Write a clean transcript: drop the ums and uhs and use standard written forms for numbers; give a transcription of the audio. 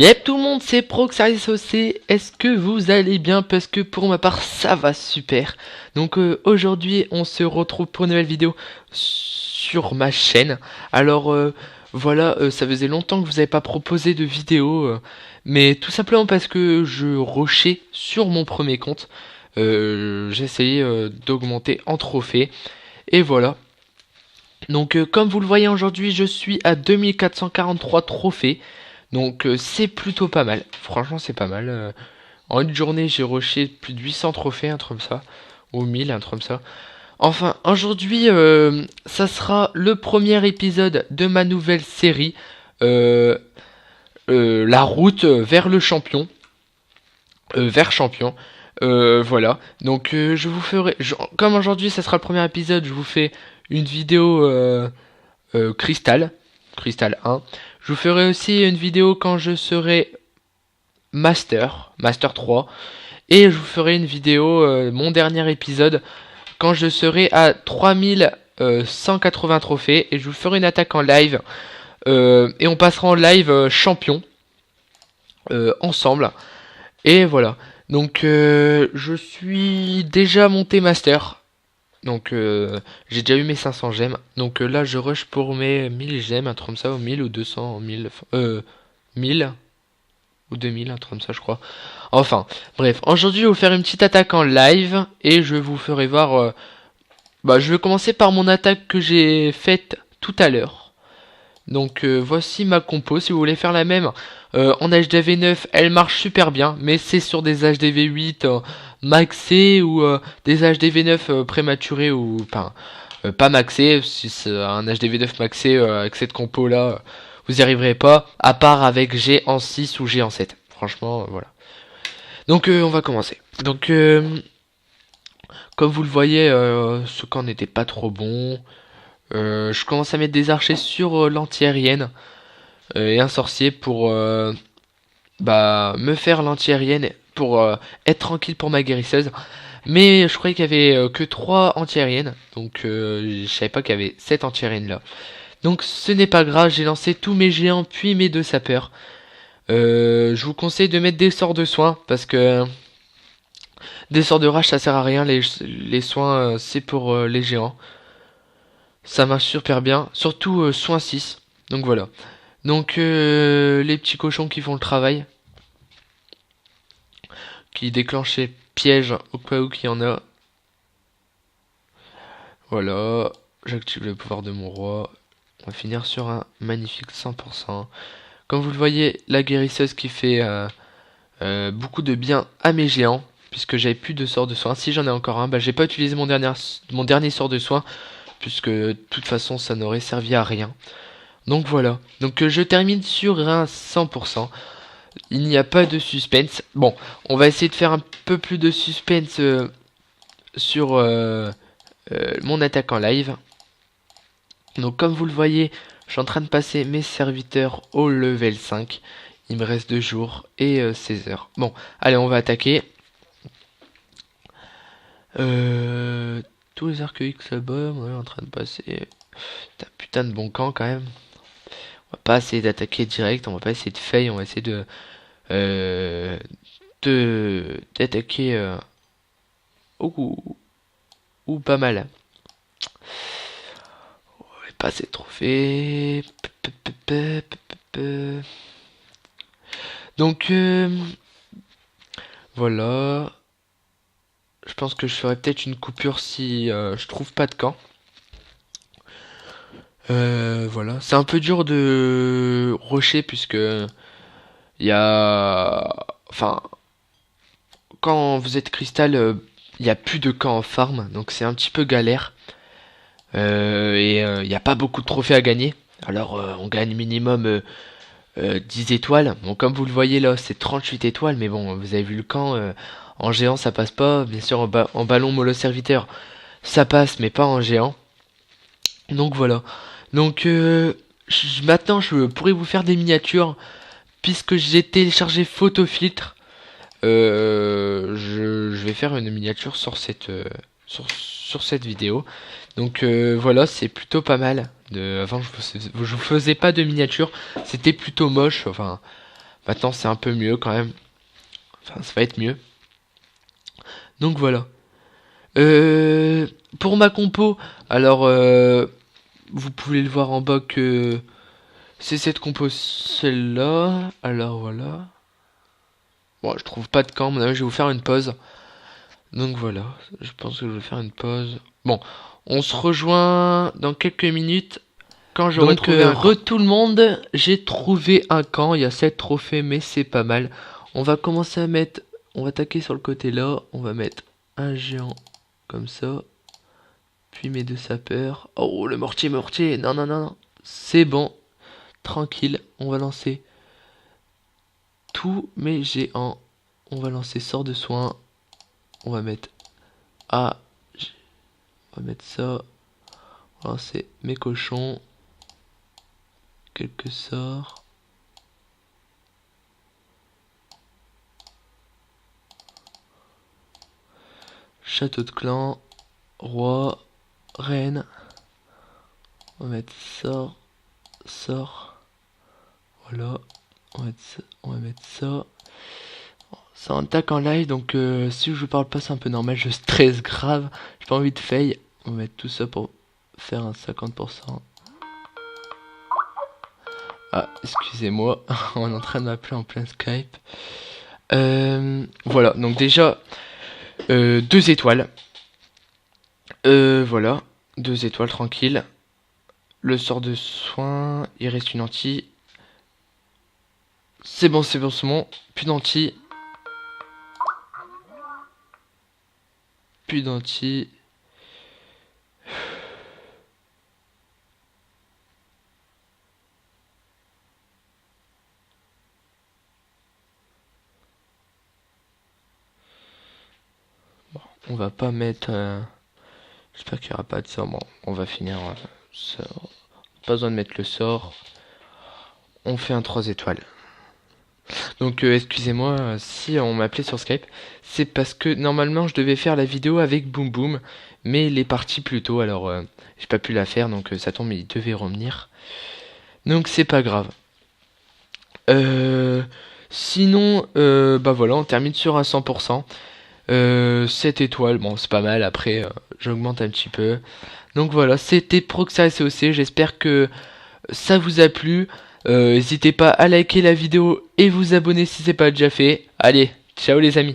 Yep tout le monde, c'est ProXariusOC. Est-ce que vous allez bien? Parce que pour ma part ça va super. Donc aujourd'hui on se retrouve pour une nouvelle vidéo sur ma chaîne. Alors voilà, ça faisait longtemps que je vous avais pas proposé de vidéo, mais tout simplement parce que je rushais sur mon premier compte. J'essayais d'augmenter en trophée. Et voilà. Donc comme vous le voyez aujourd'hui, je suis à 2443 trophées. Donc c'est plutôt pas mal. Franchement c'est pas mal. En une journée j'ai rushé plus de 800 trophées, un truc comme ça. Ou 1000, un truc comme ça. Enfin aujourd'hui ça sera le premier épisode de ma nouvelle série. La route vers le champion. Vers champion. Voilà. Donc je vous ferai... comme aujourd'hui ça sera le premier épisode, je vous fais une vidéo Cristal. Cristal 1. Je vous ferai aussi une vidéo quand je serai Master 3. Et je vous ferai une vidéo, mon dernier épisode, quand je serai à 3180 trophées. Et je vous ferai une attaque en live. Et on passera en live champion. Ensemble. Et voilà. Donc je suis déjà monté Master. Donc j'ai déjà eu mes 500 gemmes. Donc là je rush pour mes 1000 gemmes, un truc comme ça, ou 1000 ou 200, 1000 ou 2000, un truc comme ça je crois. Enfin, bref, aujourd'hui je vais vous faire une petite attaque en live et je vous ferai voir... je vais commencer par mon attaque que j'ai faite tout à l'heure. Donc voici ma compo, si vous voulez faire la même en HDV 9, elle marche super bien, mais c'est sur des HDV 8 maxés ou des HDV 9 prématurés ou pas maxés. Si c'est un HDV 9 maxé avec cette compo là, vous n'y arriverez pas, à part avec G en 6 ou G en 7. Franchement, voilà. Donc on va commencer. Donc comme vous le voyez, ce camp n'était pas trop bon. Je commence à mettre des archers sur l'anti-aérienne et un sorcier pour me faire l'anti-aérienne pour être tranquille pour ma guérisseuse. Mais je croyais qu'il y avait que 3 anti-aériennes, donc je savais pas qu'il y avait 7 anti-aériennes là. Donc ce n'est pas grave, j'ai lancé tous mes géants puis mes 2 sapeurs. Je vous conseille de mettre des sorts de soins parce que des sorts de rage ça sert à rien, les soins c'est pour les géants. Ça marche super bien, surtout soin 6. Donc voilà. Donc les petits cochons qui font le travail. Qui déclenchent les pièges au cas où qu'il y en a. Voilà. J'active le pouvoir de mon roi. On va finir sur un magnifique 100%. Comme vous le voyez, la guérisseuse qui fait beaucoup de bien à mes géants. Puisque j'avais plus de sort de soin. Si j'en ai encore un, j'ai pas utilisé mon dernier sort de soin. Puisque de toute façon ça n'aurait servi à rien. Donc voilà. Donc je termine sur un 100%. Il n'y a pas de suspense. Bon, on va essayer de faire un peu plus de suspense sur mon attaque en live. Donc comme vous le voyez, je suis en train de passer mes serviteurs au level 5. Il me reste 2 jours et 16 heures. Bon, allez, on va attaquer. Tous les arcs X là-bas, on est en train de passer. C'est un putain de bon camp quand même. On va pas essayer d'attaquer direct, on va pas essayer de fail, on va essayer d'attaquer ou pas mal. On va passer de trophée. Donc voilà. Je pense que je ferai peut-être une coupure si je trouve pas de camp. Voilà, c'est un peu dur de rusher puisque il y a, enfin, quand vous êtes cristal, il y a plus de camp en farm, donc c'est un petit peu galère. Il n'y a pas beaucoup de trophées à gagner. Alors on gagne minimum 10 étoiles. Bon, comme vous le voyez là, c'est 38 étoiles, mais bon, vous avez vu le camp. En géant, ça passe pas. Bien sûr, en ballon mollo serviteur, ça passe, mais pas en géant. Donc voilà. Donc maintenant je pourrais vous faire des miniatures puisque j'ai téléchargé Photofiltre. Je vais faire une miniature sur cette vidéo. Donc voilà, c'est plutôt pas mal. Avant je vous faisais pas de miniature, c'était plutôt moche. Enfin Maintenant c'est un peu mieux quand même. Enfin ça va être mieux. Donc voilà. Pour ma compo, alors vous pouvez le voir en bas que c'est cette compo celle-là. Alors voilà. Bon, je trouve pas de camp, mais je vais vous faire une pause. Donc voilà, je pense que je vais faire une pause. Bon, on se rejoint dans quelques minutes quand j'aurai trouvé un camp. Tout le monde, j'ai trouvé un camp, il y a 7 trophées, mais c'est pas mal. On va commencer à mettre, on va attaquer sur le côté là, on va mettre un géant comme ça, puis mes 2 sapeurs. Oh, le mortier, non, non, non, non, c'est bon, tranquille, on va lancer tous mes géants. On va lancer sort de soin. On va mettre A. On va mettre ça. On va lancer mes cochons. Quelques sorts. Château de clan. Roi. Reine. On va mettre sort. Sort. Voilà. On va mettre ça. Ça attaque en live, donc si je parle pas c'est un peu normal, je stresse grave, j'ai pas envie de fail. On va mettre tout ça pour faire un 50%. Ah, excusez-moi, on est en train de m'appeler en plein Skype. Voilà, donc déjà 2 étoiles. Voilà, 2 étoiles tranquille. Le sort de soin, il reste une anti. C'est bon, c'est bon, c'est bon. Plus d'anti. Plus d'anti. Bon, on va pas mettre... J'espère qu'il n'y aura pas de sort. Bon, on va finir ça. Pas besoin de mettre le sort. On fait un 3 étoiles. Donc excusez-moi si on m'appelait sur Skype. C'est parce que normalement je devais faire la vidéo avec Boom Boom. Mais il est parti plus tôt. Alors j'ai pas pu la faire. Donc ça tombe, il devait revenir. Donc c'est pas grave. Sinon, bah voilà, on termine sur un 100%. 7 étoiles, bon c'est pas mal, après j'augmente un petit peu. Donc voilà, c'était Proxa SOC, j'espère que ça vous a plu. N'hésitez pas à liker la vidéo et vous abonner si c'est pas déjà fait. Allez, ciao les amis.